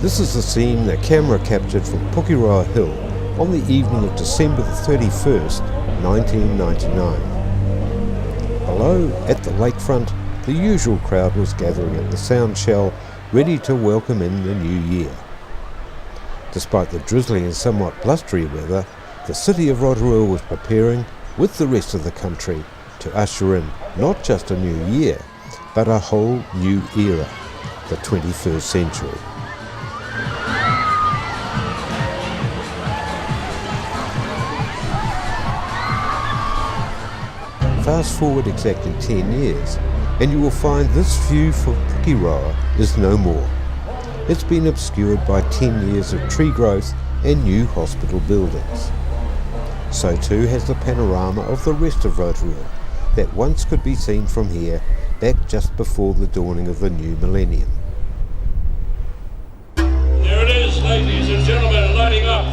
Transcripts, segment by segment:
This is the scene the camera captured from Pukeroa Hill on the evening of December the 31st, 1999. Below, at the lakefront, the usual crowd was gathering at the sound shell, ready to welcome in the new year. Despite the drizzly and somewhat blustery weather, the city of Rotorua was preparing, with the rest of the country, to usher in not just a new year, but a whole new era, the 21st century. Fast forward exactly 10 years, and you will find this view for Pukeroa is no more. It's been obscured by 10 years of tree growth and new hospital buildings. So too has the panorama of the rest of Rotorua, that once could be seen from here back just before the dawning of the new millennium. There it is, ladies and gentlemen, lighting up.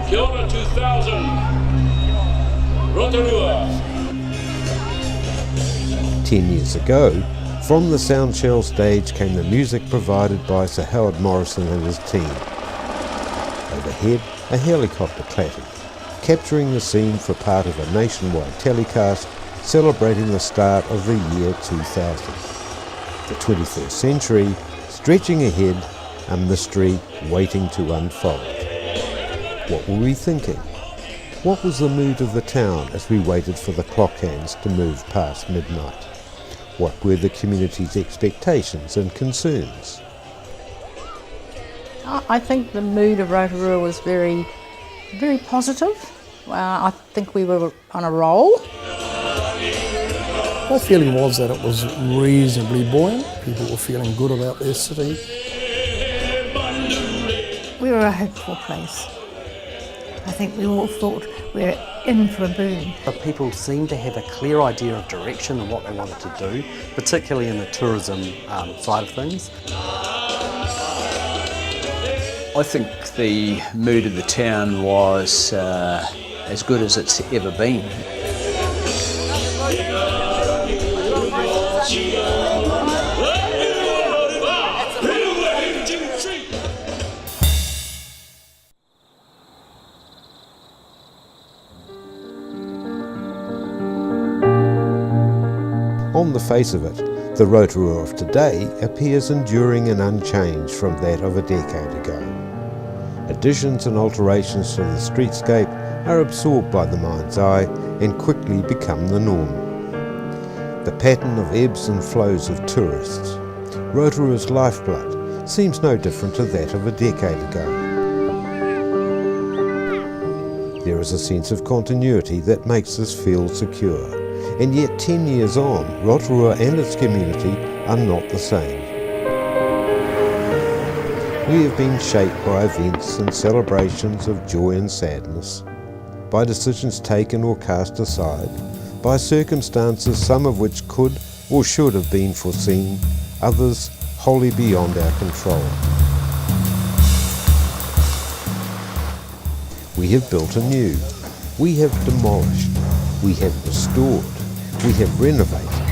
Kia ora 2000, Rotorua. 10 years ago, from the Soundshell stage came the music provided by Sir Howard Morrison and his team. Overhead, a helicopter clattered, capturing the scene for part of a nationwide telecast celebrating the start of the year 2000. The 21st century, stretching ahead, a mystery waiting to unfold. What were we thinking? What was the mood of the town as we waited for the clock hands to move past midnight? What were the community's expectations and concerns? I think the mood of Rotorua was very, very positive. I think we were on a roll. My feeling was that it was reasonably buoyant. People were feeling good about their city. We were a hopeful place. I think we all thought we were in for a boom. People seemed to have a clear idea of direction and what they wanted to do, particularly in the tourism side of things. I think the mood of the town was as good as it's ever been. On the face of it, the Rotorua of today appears enduring and unchanged from that of a decade ago. Additions and alterations to the streetscape are absorbed by the mind's eye and quickly become the norm. The pattern of ebbs and flows of tourists, Rotorua's lifeblood, seems no different to that of a decade ago. There is a sense of continuity that makes us feel secure. And yet 10 years on, Rotorua and its community are not the same. We have been shaped by events and celebrations of joy and sadness, by decisions taken or cast aside, by circumstances some of which could or should have been foreseen, others wholly beyond our control. We have built anew, we have demolished, we have restored, we have renovated,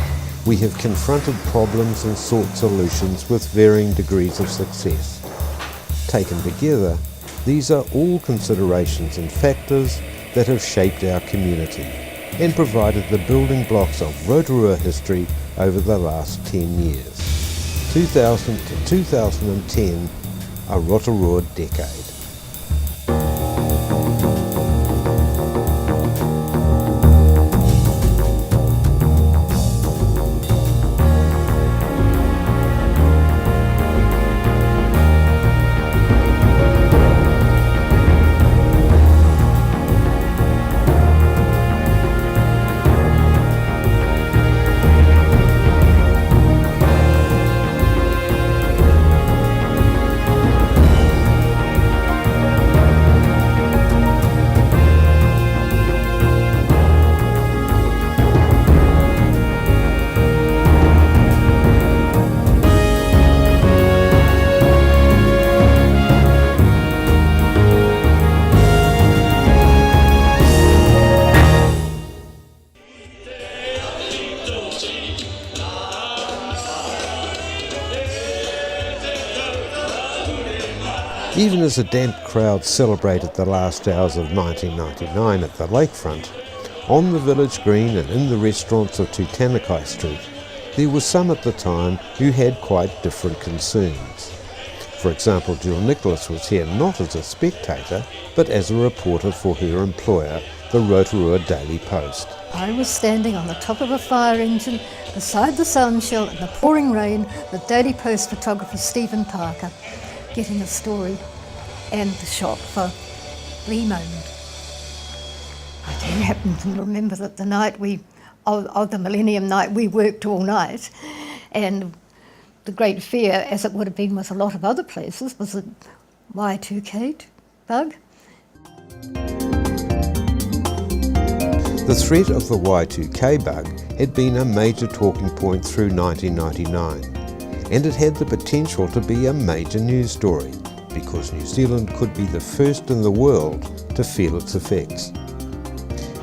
we have confronted problems and sought solutions with varying degrees of success. Taken together, these are all considerations and factors that have shaped our community and provided the building blocks of Rotorua history over the last 10 years. 2000 to 2010, a Rotorua decade. Even as a damp crowd celebrated the last hours of 1999 at the lakefront, on the village green and in the restaurants of Tutanekai Street, there were some at the time who had quite different concerns. For example, Jill Nicholas was here not as a spectator, but as a reporter for her employer, the Rotorua Daily Post. I was standing on the top of a fire engine beside the soundshell in the pouring rain with Daily Post photographer Stephen Parker, getting a story and the shot for the moment. I do happen to remember that the night of the Millennium Night, we worked all night, and the great fear, as it would have been with a lot of other places, was the Y2K bug. The threat of the Y2K bug had been a major talking point through 1999, and it had the potential to be a major news story, because New Zealand could be the first in the world to feel its effects.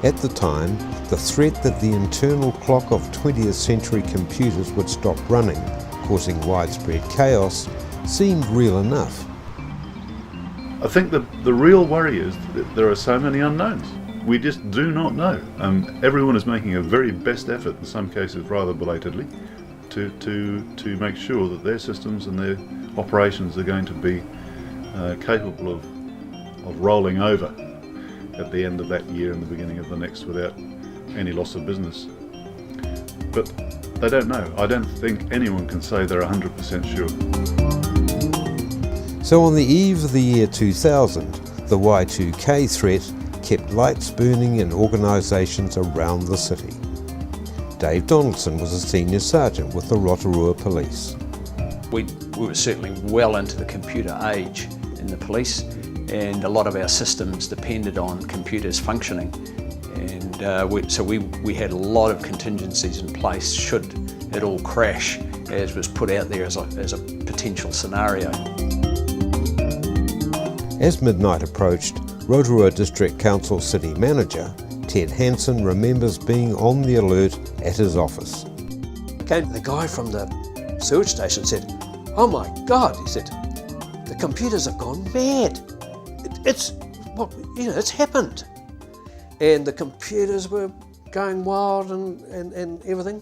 At the time, the threat that the internal clock of 20th century computers would stop running, causing widespread chaos, seemed real enough. I think the real worry is that there are so many unknowns. We just do not know. Everyone is making a very best effort, in some cases rather belatedly, to make sure that their systems and their operations are going to be capable of rolling over at the end of that year and the beginning of the next without any loss of business. But they don't know. I don't think anyone can say they're 100% sure. So on the eve of the year 2000, the Y2K threat kept lights burning in organisations around the city. Dave Donaldson was a senior sergeant with the Rotorua Police. We were certainly well into the computer age in the police, and a lot of our systems depended on computers functioning. And so we had a lot of contingencies in place should it all crash, as was put out there as a potential scenario. As midnight approached, Rotorua District Council City Manager Ted Hansen remembers being on the alert at his office. The guy from the sewage station said, "Oh my God," he said, "the computers have gone mad. It's happened." And the computers were going wild and everything.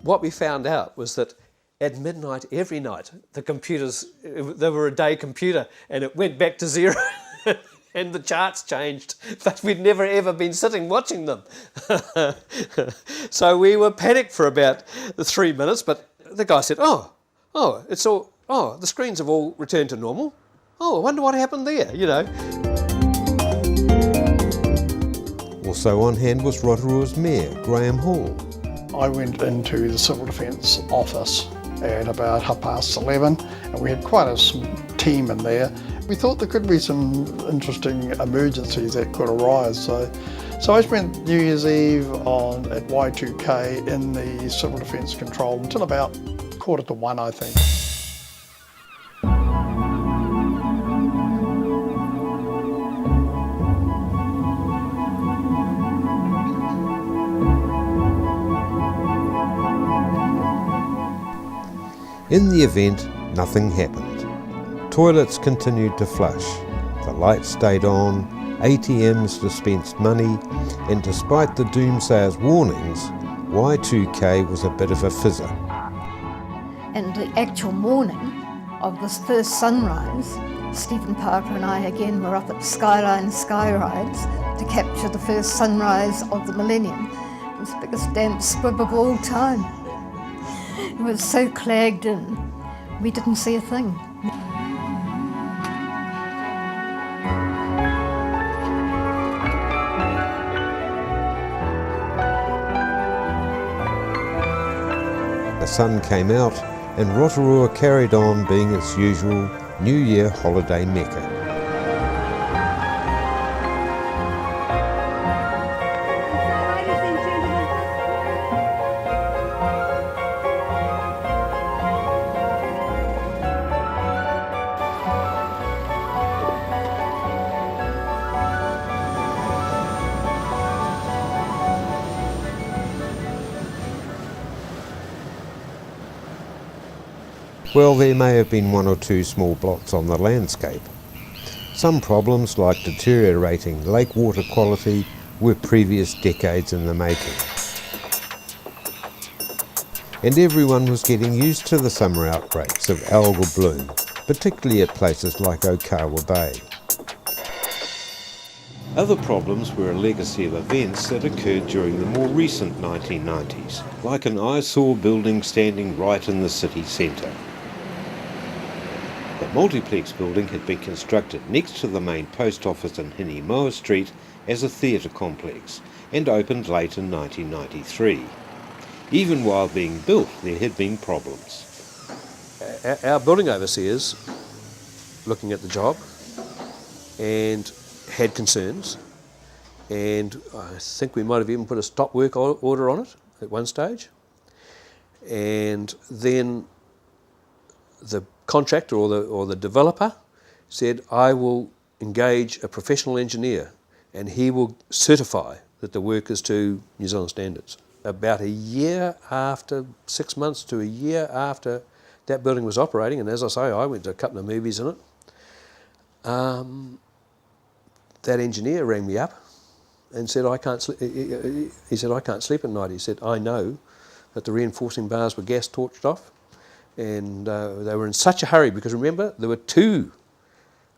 What we found out was that at midnight every night, the computers, they were a day computer, and it went back to zero. And the charts changed, but we'd never ever been sitting watching them. So we were panicked for about 3 minutes, but the guy said, the screens have all returned to normal. Oh, I wonder what happened there, Also on hand was Rotorua's Mayor, Graham Hall. I went into the Civil Defence office at about 11:30, and we had quite a team in there. We thought there could be some interesting emergencies that could arise. So I spent New Year's Eve at Y2K in the Civil Defence Control until about 1:45, I think. In the event, nothing happened. Toilets continued to flush, the lights stayed on, ATMs dispensed money, and despite the doomsayers' warnings, Y2K was a bit of a fizzer. And the actual morning of this first sunrise, Stephen Parker and I again were up at Skyline Sky Rides to capture the first sunrise of the millennium. It was the biggest damp squib of all time. It was so clagged in, we didn't see a thing. The sun came out and Rotorua carried on being its usual New Year holiday mecca. Well, there may have been one or two small blots on the landscape. Some problems, like deteriorating lake water quality, were previous decades in the making. And everyone was getting used to the summer outbreaks of algal bloom, particularly at places like Okawa Bay. Other problems were a legacy of events that occurred during the more recent 1990s, like an eyesore building standing right in the city centre. The multiplex building had been constructed next to the main post office in Hinimoa Street as a theatre complex and opened late in 1993. Even while being built, there had been problems. Our building overseers, looking at the job, and had concerns, and I think we might have even put a stop work order on it at one stage. And then the contractor or the developer said, I will engage a professional engineer and he will certify that the work is to New Zealand standards. About a year after, 6 months to a year after that building was operating, and as I say, I went to a couple of movies in it, that engineer rang me up and said, I can't sleep. He said, I can't sleep at night. He said, I know that the reinforcing bars were gas torched off, and they were in such a hurry because remember, there were 2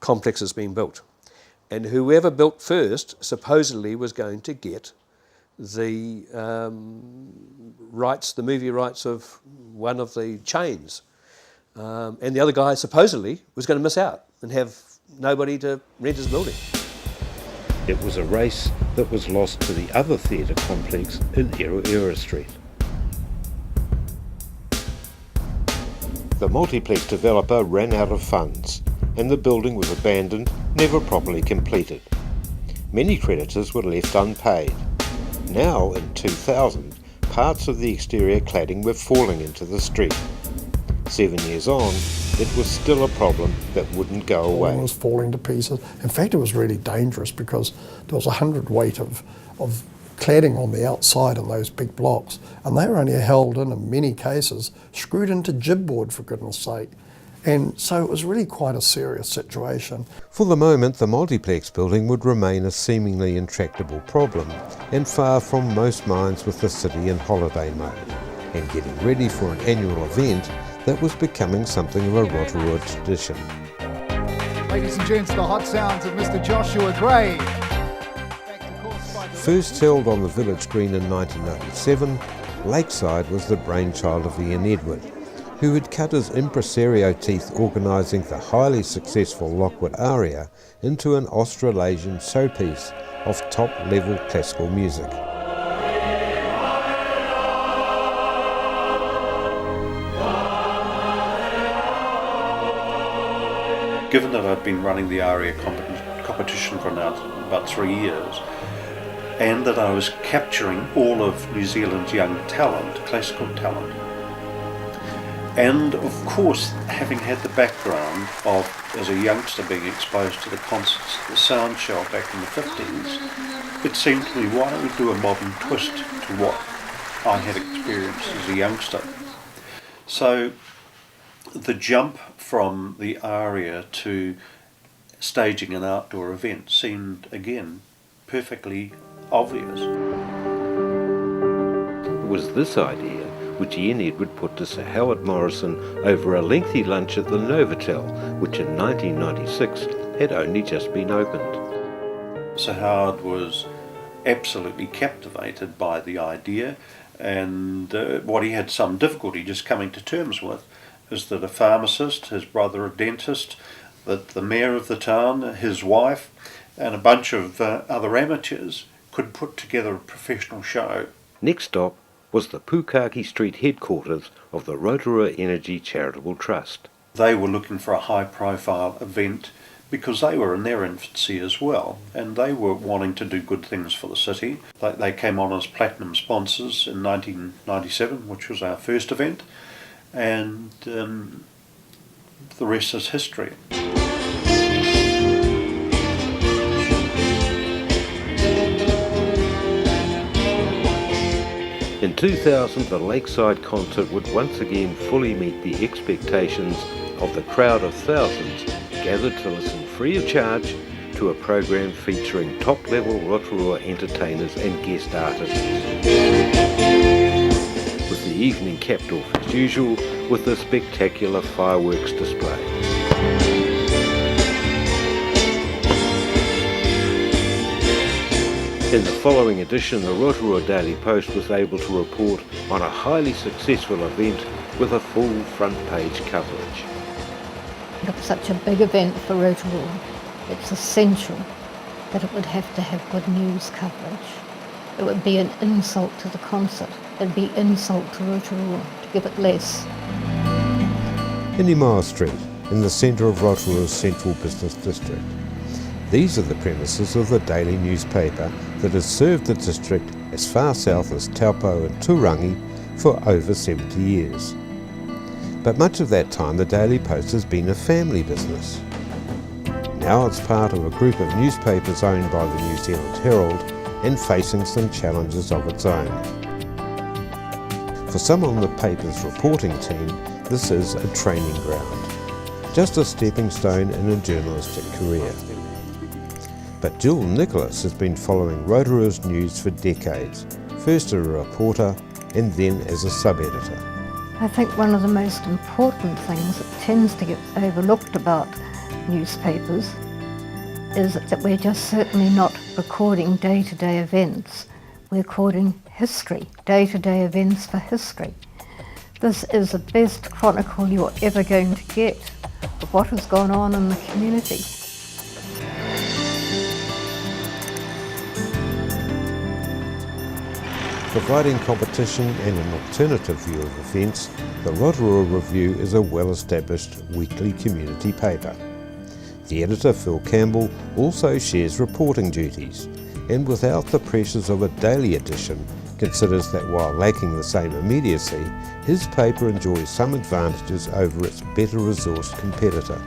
complexes being built, and whoever built first supposedly was going to get the rights, the movie rights of one of the chains, and the other guy supposedly was going to miss out and have nobody to rent his building. It was a race that was lost to the other theatre complex in Rotorua Street. The multiplex developer ran out of funds and the building was abandoned, never properly completed. Many creditors were left unpaid. Now, in 2000, parts of the exterior cladding were falling into the street. 7 years on, it was still a problem that wouldn't go away. It was falling to pieces. In fact, it was really dangerous because there was 100 weight of cladding on the outside of those big blocks, and they were only held in many cases, screwed into gibboard, for goodness sake. And so it was really quite a serious situation. For the moment, the multiplex building would remain a seemingly intractable problem, and far from most minds with the city in holiday mode, and getting ready for an annual event that was becoming something of a Rotorua tradition. Ladies and gents, the hot sounds of Mr. Joshua Gray. First held on the village green in 1997, Lakeside was the brainchild of Ian Edward, who had cut his impresario teeth organising the highly successful Lockwood aria into an Australasian showpiece of top-level classical music. Given that I'd been running the aria competition for now about 3 years, and that I was capturing all of New Zealand's young talent, classical talent, and of course having had the background of, as a youngster, being exposed to the concerts at the Sound Shell back in the 50s, it seemed to me, why don't we do a modern twist to what I had experienced as a youngster? So the jump from the aria to staging an outdoor event seemed, again, perfectly obvious. It was this idea which Ian Edward put to Sir Howard Morrison over a lengthy lunch at the Novotel, which in 1996 had only just been opened. Sir Howard was absolutely captivated by the idea, and what he had some difficulty just coming to terms with is that a pharmacist, his brother a dentist, that the mayor of the town, his wife, and a bunch of other amateurs could put together a professional show. Next stop was the Pukaki Street headquarters of the Rotorua Energy Charitable Trust. They were looking for a high-profile event because they were in their infancy as well, and they were wanting to do good things for the city. They came on as platinum sponsors in 1997, which was our first event, and the rest is history. In 2000, the Lakeside concert would once again fully meet the expectations of the crowd of thousands gathered to listen free of charge to a program featuring top-level Rotorua entertainers and guest artists. With the evening capped off as usual with a spectacular fireworks display. In the following edition, the Rotorua Daily Post was able to report on a highly successful event with a full front page coverage. It's such a big event for Rotorua. It's essential that it would have to have good news coverage. It would be an insult to the concert. It would be insult to Rotorua to give it less. Inimara Street, in the centre of Rotorua's central business district. These are the premises of the daily newspaper that has served the district as far south as Taupo and Turangi for over 70 years. But much of that time the Daily Post has been a family business. Now it's part of a group of newspapers owned by the New Zealand Herald and facing some challenges of its own. For some on the paper's reporting team, this is a training ground, just a stepping stone in a journalistic career. But Jill Nicholas has been following Rotorua's news for decades, first as a reporter and then as a sub-editor. I think one of the most important things that tends to get overlooked about newspapers is that we're just certainly not recording day-to-day events. We're recording history, day-to-day events for history. This is the best chronicle you're ever going to get of what has gone on in the community. Providing competition and an alternative view of events, the Rotorua Review is a well-established weekly community paper. The editor, Phil Campbell, also shares reporting duties, and without the pressures of a daily edition, considers that while lacking the same immediacy, his paper enjoys some advantages over its better-resourced competitor.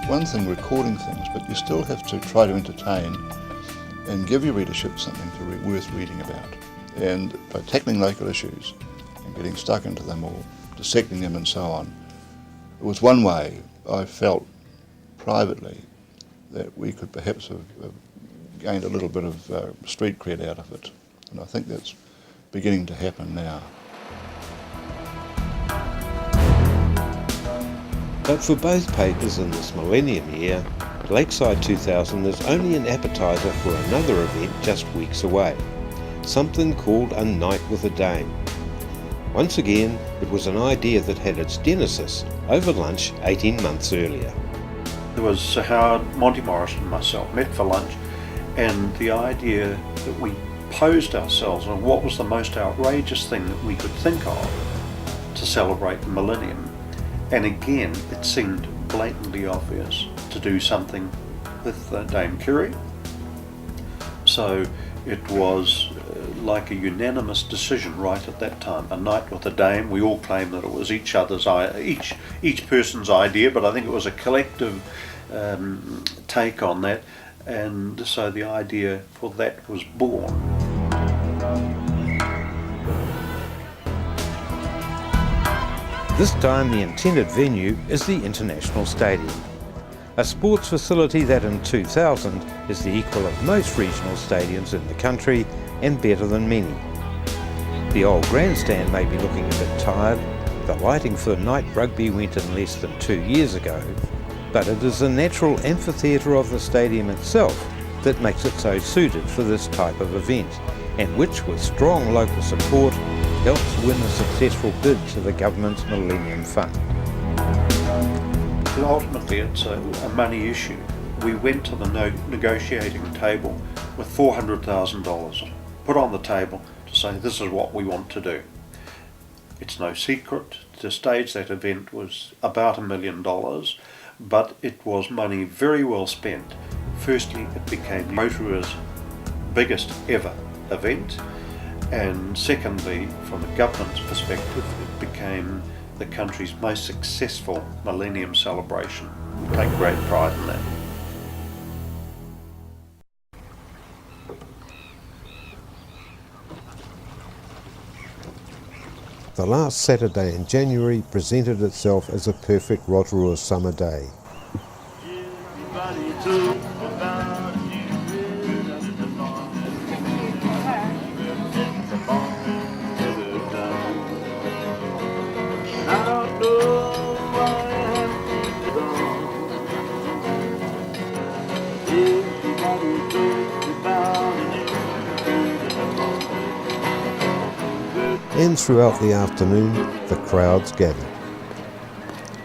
One thing, recording things, but you still have to try to entertain and give your readership something worth reading about. And by tackling local issues and getting stuck into them or dissecting them and so on, it was one way I felt privately that we could perhaps have gained a little bit of street cred out of it. And I think that's beginning to happen now. But for both papers in this millennium year, Lakeside 2000 is only an appetizer for another event just weeks away, something called A Night with a Dame. Once again, it was an idea that had its genesis over lunch 18 months earlier. There was Sir Howard, Monty Morrison and myself met for lunch, and the idea that we posed ourselves on what was the most outrageous thing that we could think of to celebrate the millennium. And again, it seemed blatantly obvious to do something with Dame Kerry. So it was like a unanimous decision right at that time. A Night with a Dame. We all claimed that it was each person's idea, but I think it was a collective take on that, and so the idea for that was born. This time the intended venue is the International Stadium, a sports facility that in 2000 is the equal of most regional stadiums in the country and better than many. The old grandstand may be looking a bit tired. The lighting for night rugby went in less than 2 years ago, but it is the natural amphitheatre of the stadium itself that makes it so suited for this type of event, and which, with strong local support, helps win a successful bid to the government's Millennium Fund. Ultimately, it's a money issue. We went to the negotiating table with $400,000 put on the table to say this is what we want to do. It's no secret, to stage that event was about $1 million, but it was money very well spent. Firstly, it became Rotorua's biggest ever event, and secondly, from the government's perspective, it became the country's most successful Millennium celebration. We take great pride in that. the last Saturday in January presented itself as a perfect Rotorua summer day. And throughout the afternoon, the crowds gathered.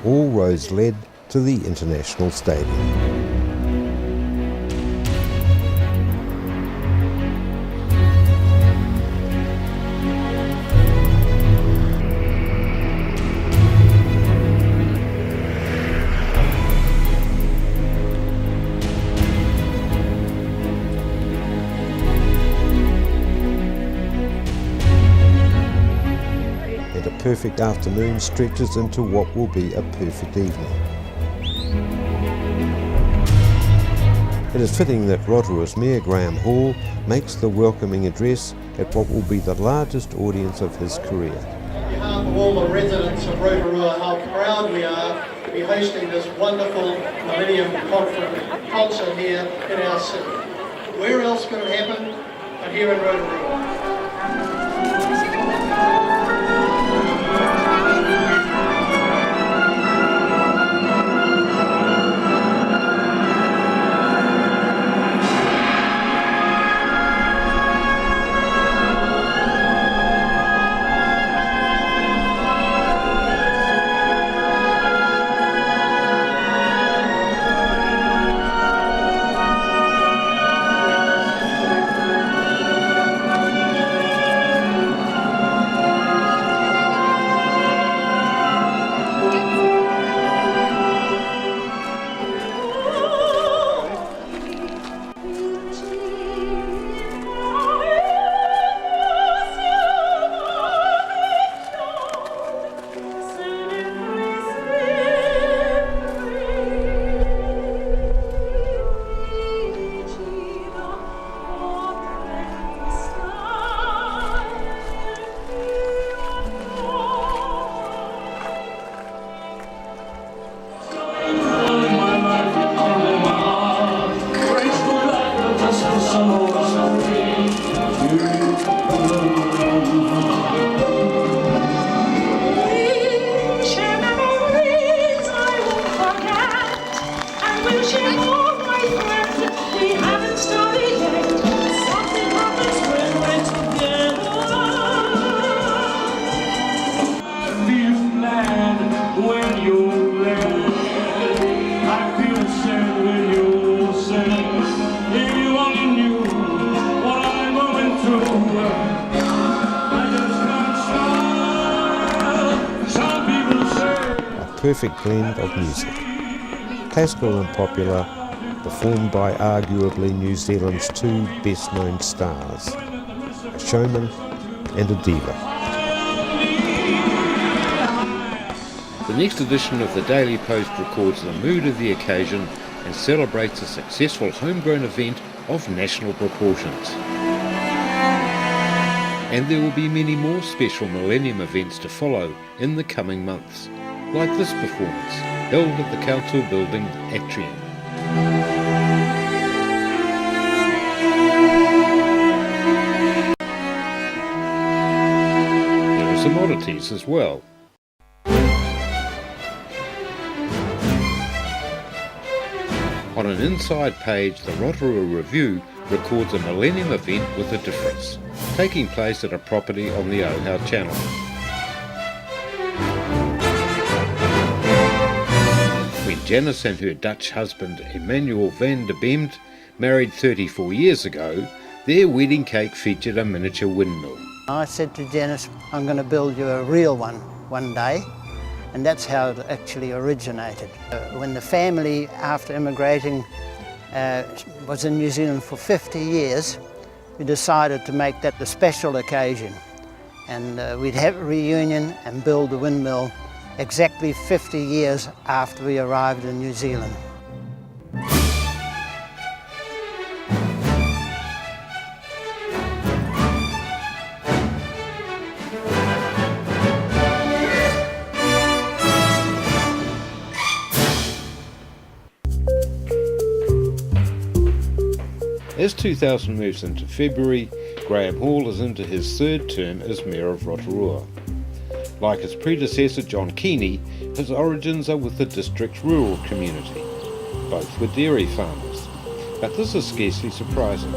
All roads led to the International Stadium. A perfect afternoon stretches into what will be a perfect evening. It is fitting that Rotorua's Mayor Graham Hall makes the welcoming address at what will be the largest audience of his career. On behalf of all the residents of Rotorua, how proud we are to be hosting this wonderful Millennium Conference concert here in our city. Where else could it happen but here in Rotorua? Perfect blend of music, classical and popular, performed by arguably New Zealand's two best-known stars, a showman and a diva. The next edition of the Daily Post records the mood of the occasion and celebrates a successful homegrown event of national proportions. And there will be many more special Millennium events to follow in the coming months, like this performance, held at the Council Building atrium. There are some oddities as well. On an inside page, the Rotorua Review records a Millennium event with a difference, taking place at a property on the Ohau Channel. When Janice and her Dutch husband Emmanuel van der Bemt married 34 years ago, their wedding cake featured a miniature windmill. I said to Janice, I'm going to build you a real one day, and that's how it actually originated. When the family, after immigrating, was in New Zealand for 50 years, we decided to make that the special occasion, and we'd have a reunion and build the windmill exactly 50 years after we arrived in New Zealand. As 2000 moves into February, Graham Hall is into his third term as Mayor of Rotorua. Like his predecessor John Keeney, his origins are with the district's rural community. Both were dairy farmers, but this is scarcely surprising.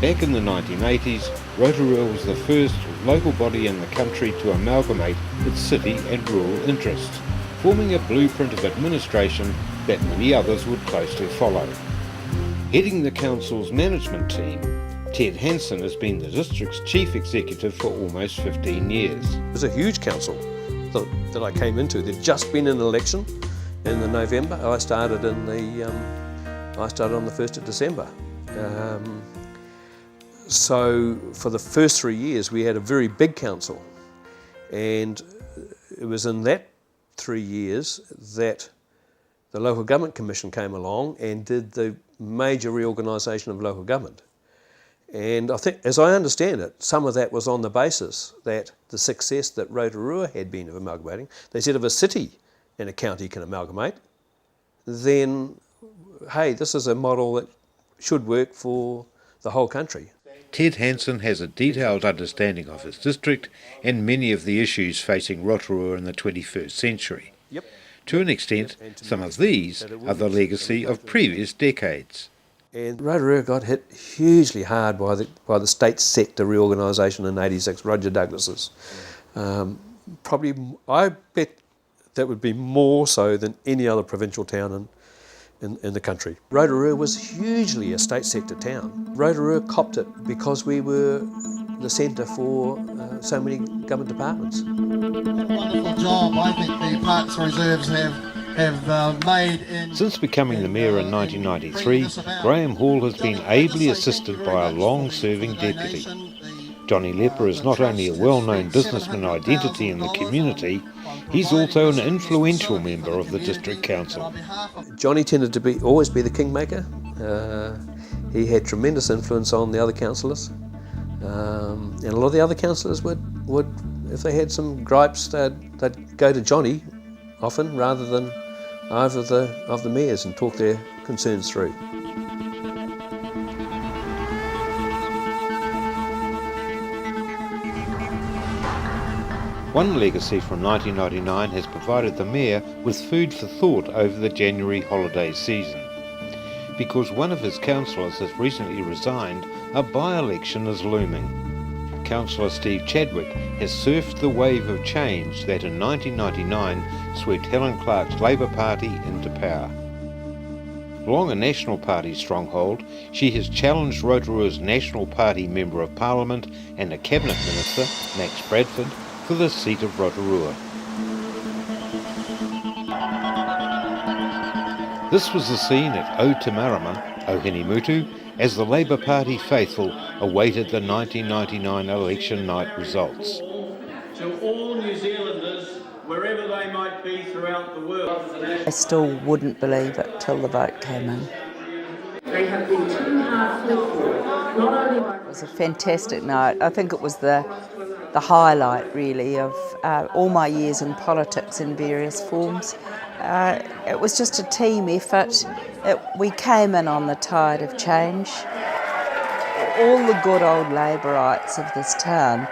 Back in the 1980s, Rotorua was the first local body in the country to amalgamate its city and rural interests, forming a blueprint of administration that many others would closely follow. Heading the council's management team, Ted Hansen has been the district's chief executive for almost 15 years. It was a huge council that I came into. There'd just been an election in the November. I started on the 1st of December. So for the first 3 years we had a very big council, and it was in that 3 years that the Local Government Commission came along and did the major reorganisation of local government. And I think, as I understand it, some of that was on the basis that the success that Rotorua had been of amalgamating. They said if a city and a county can amalgamate, then, hey, this is a model that should work for the whole country. Ted Hansen has a detailed understanding of his district and many of the issues facing Rotorua in the 21st century. Yep. To an extent, some of these are the legacy of previous decades. And Rotorua got hit hugely hard by the state sector reorganisation in '86, Roger Douglas's. Probably, I bet that would be more so than any other provincial town in the country. Rotorua was hugely a state sector town. Rotorua copped it because we were the centre for so many government departments. Wonderful job I think the Parks Reserves have made in... Since becoming the mayor in 1993, Graham Hall has been ably assisted by a long-serving deputy. Johnny Lepper is not only a well-known businessman identity in the community, he's also an influential member of the district council. Johnny tended to always be the kingmaker. He had tremendous influence on the other councillors. And a lot of the other councillors would, if they had some gripes, they'd go to Johnny often rather than either of the mayors and talk their concerns through. One legacy from 1999 has provided the mayor with food for thought over the January holiday season. Because one of his councillors has recently resigned, a by-election is looming. Councillor Steve Chadwick has surfed the wave of change that in 1999 swept Helen Clark's Labour Party into power. Long a National Party stronghold, she has challenged Rotorua's National Party Member of Parliament and a Cabinet Minister, Max Bradford, for the seat of Rotorua. This was the scene at Otamarama, Ohenimutu, as the Labour Party faithful awaited the 1999 election night results. To all New Zealanders, wherever they might be throughout the world. I still wouldn't believe it till the vote came in. They have been 2.5 weeks. Not only It was a fantastic night. I think it was the highlight, really, of all my years in politics in various forms. It was just a team effort. We came in on the tide of change. All the good old Labourites of this town,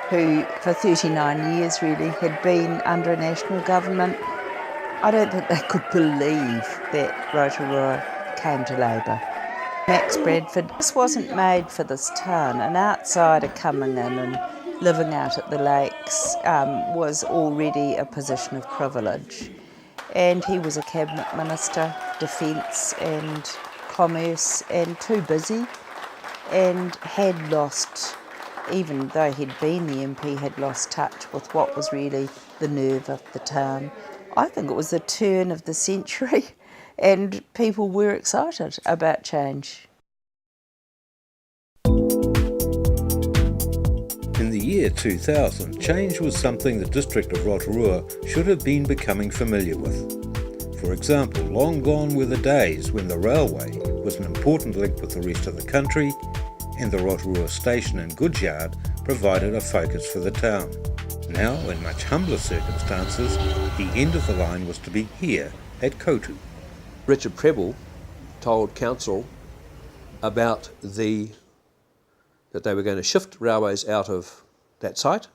who for 39 years really had been under a national government, I don't think they could believe that Rotorua came to Labour. Max Bradford, this wasn't made for this town. An outsider coming in and living out at the lakes was already a position of privilege. And he was a cabinet minister, defence and commerce, and too busy, and had lost, even though he'd been the MP, had lost touch with what was really the nerve of the town. I think it was the turn of the century, and people were excited about change. In the year 2000, change was something the district of Rotorua should have been becoming familiar with. For example, long gone were the days when the railway was an important link with the rest of the country, and the Rotorua station and goods yard provided a focus for the town. Now, in much humbler circumstances, the end of the line was to be here at Kotu. Richard Prebble told council about that they were going to shift railways out of that site,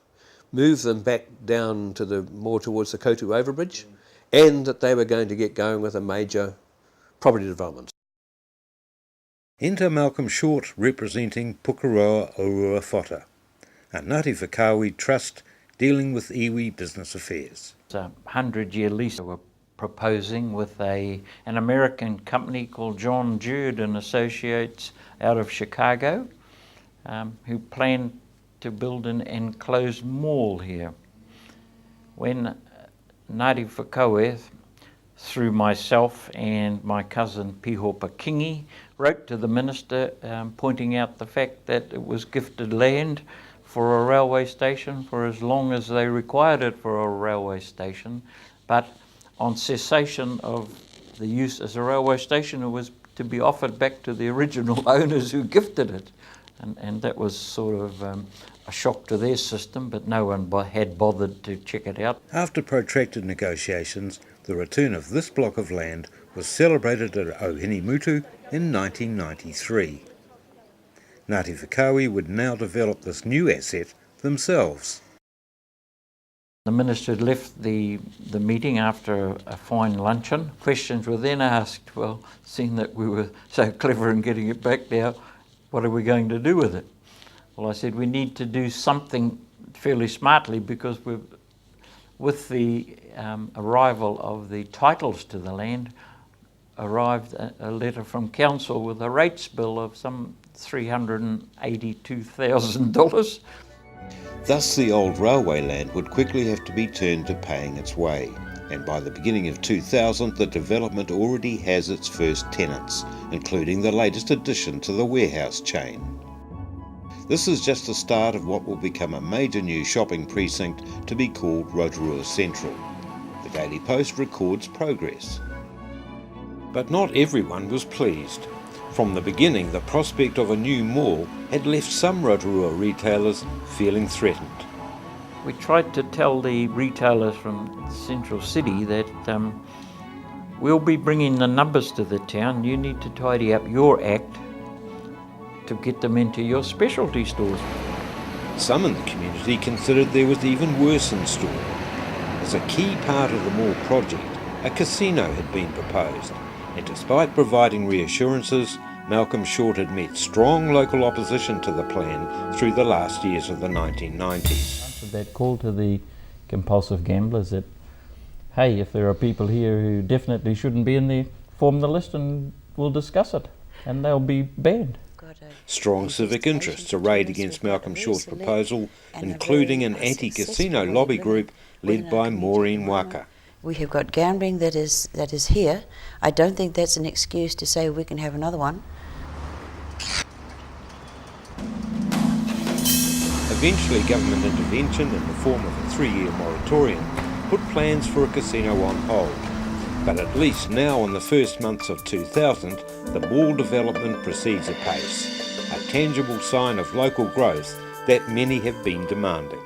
move them back down to more towards the Kotu overbridge, and that they were going to get going with a major property development. Enter Malcolm Short representing Pukeroa Orua Whata, a Ngāti Whakāui trust dealing with iwi business affairs. It's a 100-year lease we're proposing with an American company called John Jude and Associates out of Chicago, who plan to build an enclosed mall here. When Ngāti Whakāui, through myself and my cousin Pihopa Kingi, wrote to the minister pointing out the fact that it was gifted land for a railway station for as long as they required it for a railway station, but on cessation of the use as a railway station, it was to be offered back to the original owners who gifted it. And that was sort of a shock to their system, but no one had bothered to check it out. After protracted negotiations, the return of this block of land was celebrated at Ohinimutu in 1993. Ngāti Whakāui would now develop this new asset themselves. The minister had left the meeting after a fine luncheon. Questions were then asked, well, seeing that we were so clever in getting it back now, what are we going to do with it? Well, I said we need to do something fairly smartly, because with the arrival of the titles to the land, arrived a letter from council with a rates bill of some $382,000. Thus the old railway land would quickly have to be turned to paying its way, and by the beginning of 2000 the development already has its first tenants, including the latest addition to the warehouse chain. This is just the start of what will become a major new shopping precinct to be called Rotorua Central. The Daily Post records progress. But not everyone was pleased. From the beginning, the prospect of a new mall had left some Rotorua retailers feeling threatened. We tried to tell the retailers from Central City that we'll be bringing the numbers to the town. You need to tidy up your act to get them into your specialty stores. Some in the community considered there was even worse in store. As a key part of the mall project, a casino had been proposed, and despite providing reassurances, Malcolm Short had met strong local opposition to the plan through the last years of the 1990s. Answered that call to the compulsive gamblers that, hey, if there are people here who definitely shouldn't be in there, form the list and we'll discuss it, and they'll be banned. Strong civic interests arrayed against Malcolm Short's proposal, including an anti-casino lobby group led by Maureen Waka. We have got gambling that is here. I don't think that's an excuse to say we can have another one. Eventually, government intervention in the form of a 3-year moratorium put plans for a casino on hold. But at least now, in the first months of 2000, the mall development proceeds apace, a tangible sign of local growth that many have been demanding.